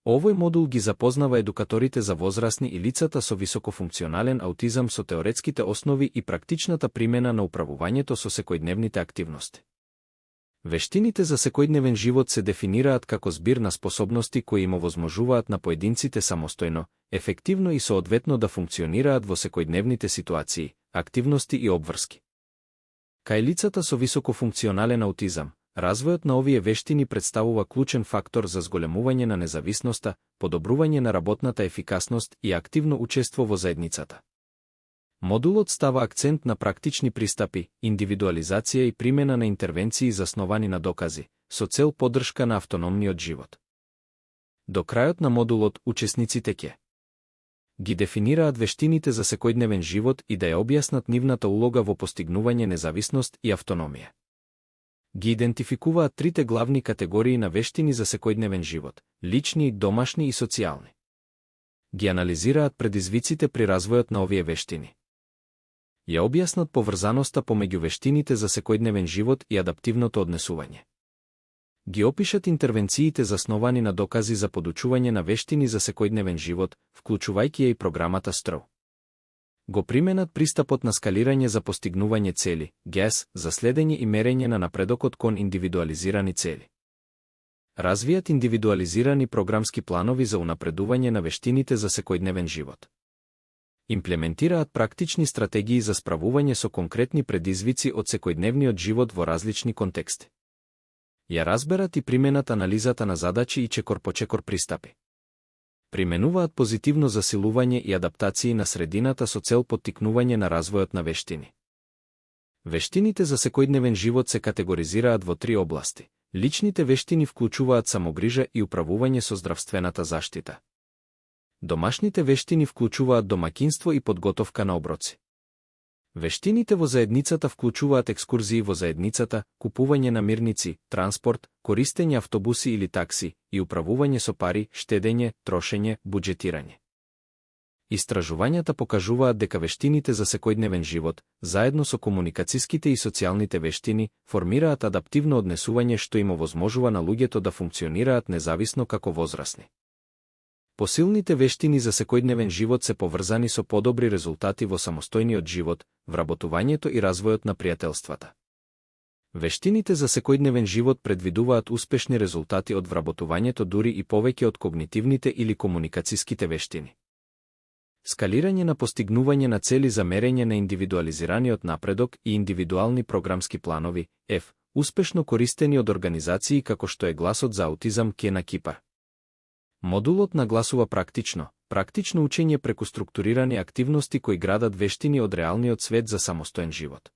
Овој модул ги запознава едукаторите за возрастни и лицата со високофункционален аутизам со теоретските основи и практичната примена на управувањето со секојдневните активности. Вештините за секојдневен живот се дефинираат како збир на способности кои им овозможуваат на поединците самостојно, ефективно и соодветно да функционираат во секојдневните ситуации, активности и обврски. Кај лицата со високофункционален аутизам, развојот на овие вештини представува клучен фактор за зголемување на независноста, подобрување на работната ефикасност и активно учество во заедницата. Модулот става акцент на практични пристапи, индивидуализација и примена на интервенции засновани на докази, со цел поддршка на автономниот живот. До крајот на модулот учесниците ќе ги дефинираат вештините за секојдневен живот и да ја објаснат нивната улога во постигнување независност и автономија. Ги идентификуваат трите главни категории на вештини за секојдневен живот – лични, домашни и социјални. Ги анализираат предизвиците при развојот на овие вештини. Ја објаснат поврзаноста помеѓу вештините за секојдневен живот и адаптивното однесување. Ги опишат интервенциите засновани на докази за подучување на вештини за секојдневен живот, вклучувајќи ја и програмата STROW. Го применат пристапот на скалирање за постигнување цели, GAS, за следење и мерење на напредокот кон индивидуализирани цели. Развијат индивидуализирани програмски планови за унапредување на вештините за секојдневен живот. Имплементираат практични стратегии за справување со конкретни предизвици од секојдневниот живот во различни контексти. Ја разберат и применат анализата на задачи и чекор по чекор пристапи. Применуваат позитивно засилување и адаптации на средината со цел поттикнување на развојот на вештини. Вештините за секојдневен живот се категоризираат во три области. Личните вештини вклучуваат самогрижа и управување со здравствената заштита. Домашните вештини вклучуваат домаќинство и подготовка на оброци. Вештините во заедницата вклучуваат екскурзии во заедницата, купување намирници, транспорт, користење автобуси или такси и управување со пари, штедење, трошење, буџетирање. Истражувањата покажуваат дека вештините за секојдневен живот, заедно со комуникацијските и социјалните вештини, формираат адаптивно однесување што им овозможува на луѓето да функционираат независно како возрасни. Посилните вештини за секојдневен живот се поврзани со подобри резултати во самостојниот живот, вработувањето и развојот на пријателствата. Вештините за секојдневен живот предвидуваат успешни резултати од вработувањето дури и повеќе од когнитивните или комуникацијските вештини. Скалирање на постигнување на цели за мерење на индивидуализираниот напредок и индивидуални програмски планови, успешно користени од организации како што е Гласот за аутизам ке на Кипар. Модулот нагласува практично учење преку структурирани активности кои градат вештини од реалниот свет за самостоен живот.